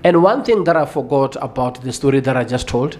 And one thing that I forgot about the story that I just told,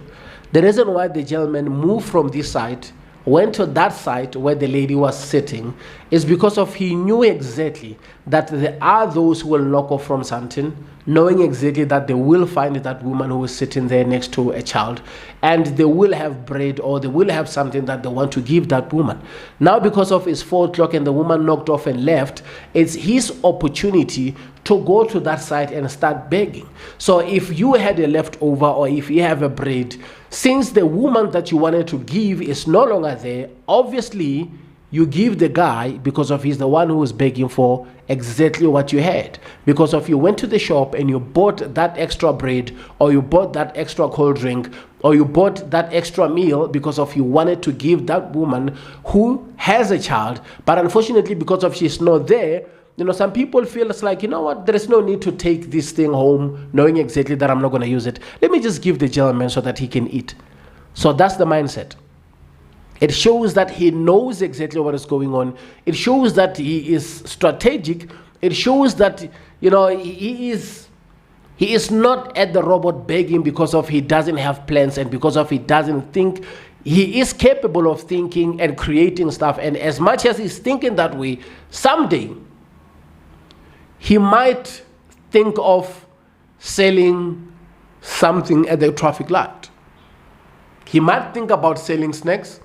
the reason why the gentleman moved from this side, went to that side where the lady was sitting, is because of he knew exactly that there are those who will knock off from something, knowing exactly that they will find that woman who is sitting there next to a child, and they will have bread or they will have something that they want to give that woman. Now, because of his 4 o'clock and the woman knocked off and left, it's his opportunity to go to that side and start begging. So if you had a leftover or if you have a bread, since the woman that you wanted to give is no longer there, obviously you give the guy because of he's the one who was begging for exactly what you had. Because if you went to the shop and you bought that extra bread, or you bought that extra cold drink, or you bought that extra meal because of you wanted to give that woman who has a child, but unfortunately because of she's not there, some people feel it's like, there is no need to take this thing home knowing exactly that I'm not going to use it. Let me just give the gentleman so that he can eat. So that's the mindset. It shows that he knows exactly what is going on. It shows that he is strategic. It shows that, he is not at the robot begging because of he doesn't have plans and because of he doesn't think. He is capable of thinking and creating stuff. And as much as he's thinking that way, someday he might think of selling something at the traffic light. He might think about selling snacks.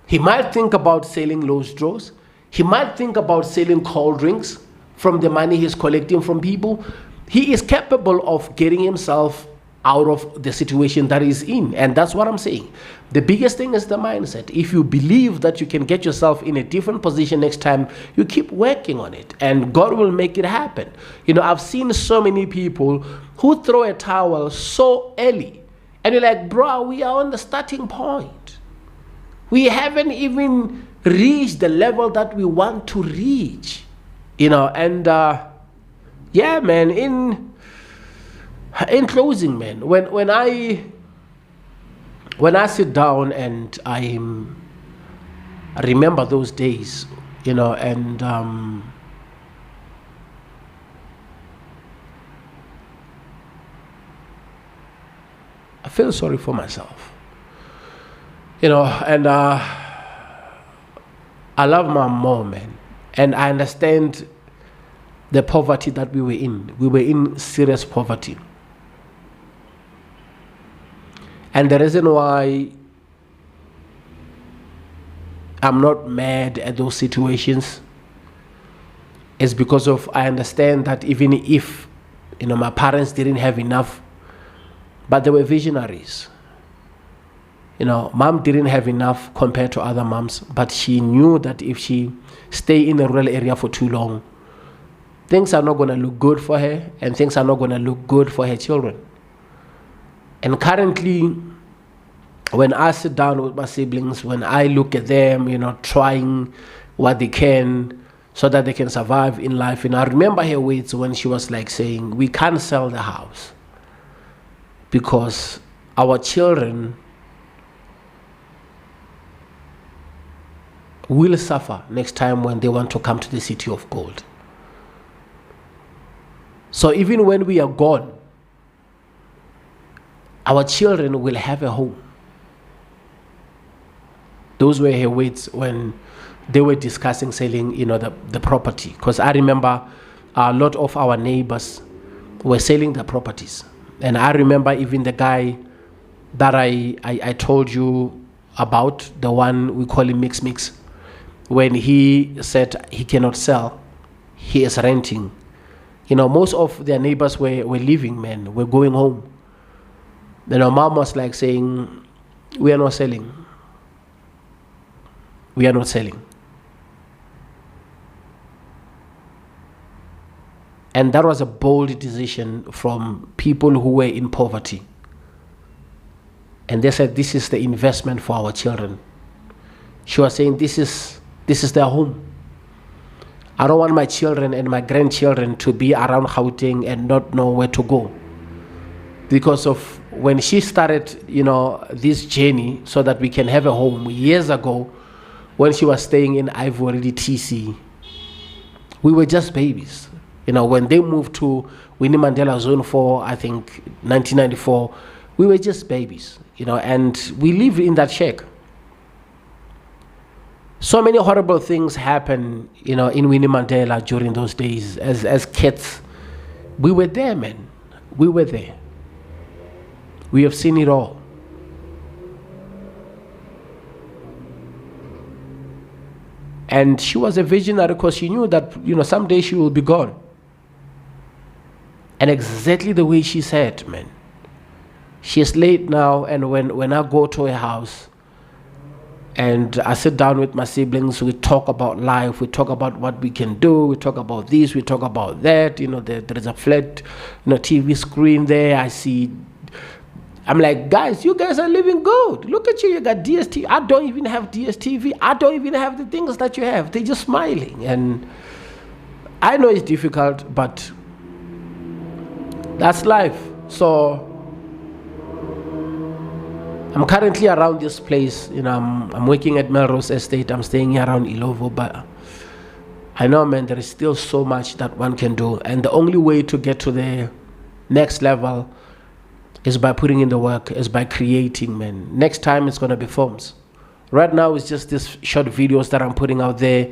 He might think about selling loose draws. He might think about selling cold drinks from the money he's collecting from people. He is capable of getting himself out of the situation that he's in. And that's what I'm saying. The biggest thing is the mindset. If you believe that you can get yourself in a different position next time, you keep working on it and God will make it happen. I've seen so many people who throw a towel so early. And you're like, bro, we are on the starting point. We haven't even reached the level that we want to reach. Yeah, man, in closing, man, when I sit down and I remember those days, and I feel sorry for myself, and I love my mom, man, and I understand the poverty that we were in. We were in serious poverty. And the reason why I'm not mad at those situations is because of I understand that even if my parents didn't have enough, but they were visionaries. Mom didn't have enough compared to other moms, but she knew that if she stay in a rural area for too long, things are not going to look good for her and things are not going to look good for her children. And currently, when I sit down with my siblings, when I look at them, trying what they can so that they can survive in life. And I remember her words when she was like saying, we can't sell the house because our children will suffer next time when they want to come to the city of gold. So even when we are gone, our children will have a home. Those were her words when they were discussing selling, the property. Because I remember a lot of our neighbors were selling their properties. And I remember even the guy that I told you about, the one we call him Mix, when he said he cannot sell, he is renting. Most of their neighbors were leaving, man, were going home. Then our mom was like saying, we are not selling. We are not selling. And that was a bold decision from people who were in poverty. And they said, this is the investment for our children. She was saying, this is their home. I don't want my children and my grandchildren to be around Gauteng and not know where to go. Because of when she started, this journey so that we can have a home years ago, when she was staying in Ivory TC, we were just babies. When they moved to Winnie Mandela Zone 4, I think 1994, we were just babies, and we lived in that shack. So many horrible things happen, in Winnie Mandela during those days. As kids, we were there, man. We were there. We have seen it all. And she was a visionary because she knew that, someday she will be gone. And exactly the way she said, man. She's late now, and when I go to her house and I sit down with my siblings, we talk about life, we talk about what we can do, we talk about this, we talk about that. There is a flat, TV screen there. I'm like, guys, you guys are living good. Look at you got DSTV. I don't even have DSTV. I don't even have the things that you have. They're just smiling. And I know it's difficult, but that's life. So I'm currently around this place. I'm working at Melrose Estate. I'm staying here around Ilovo, but I know, man, there is still so much that one can do. And the only way to get to the next level is by putting in the work, is by creating, man. Next time it's going to be films. Right now it's just these short videos that I'm putting out there.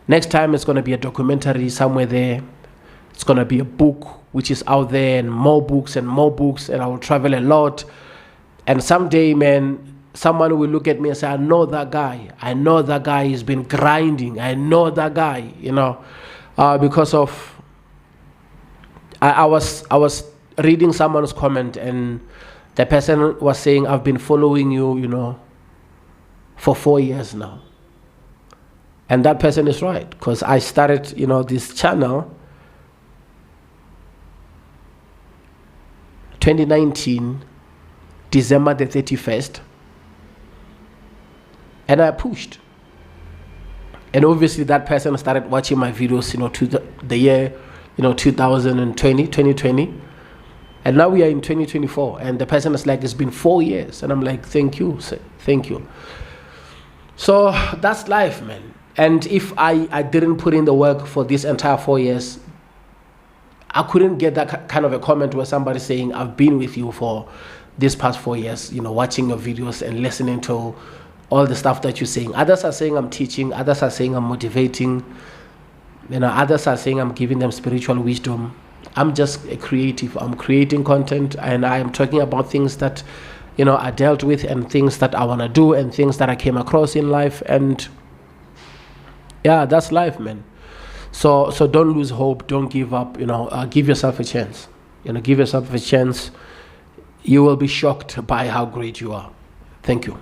Next time it's going to be a documentary somewhere there. It's going to be a book which is out there, and more books, and I will travel a lot. And someday, man, someone will look at me and say, I know that guy. He's been grinding. I know that guy, because of, I was reading someone's comment, and the person was saying, I've been following you, for 4 years now. And that person is right, because I started, this channel 2019, December the 31st, and I pushed. And obviously that person started watching my videos, to the year, 2020. And now we are in 2024, and the person is like, it's been 4 years. And I'm like, thank you, sir. Thank you. So that's life, man. And if I didn't put in the work for this entire 4 years, I couldn't get that kind of a comment where somebody saying, I've been with you for this past 4 years, watching your videos and listening to all the stuff that you're saying. Others are saying I'm teaching. Others are saying I'm motivating. Others are saying I'm giving them spiritual wisdom. I'm just a creative. I'm creating content, and I am talking about things that, I dealt with, and things that I want to do, and things that I came across in life. And yeah, that's life, man. So don't lose hope. Don't give up. Give yourself a chance. Give yourself a chance. You will be shocked by how great you are. Thank you.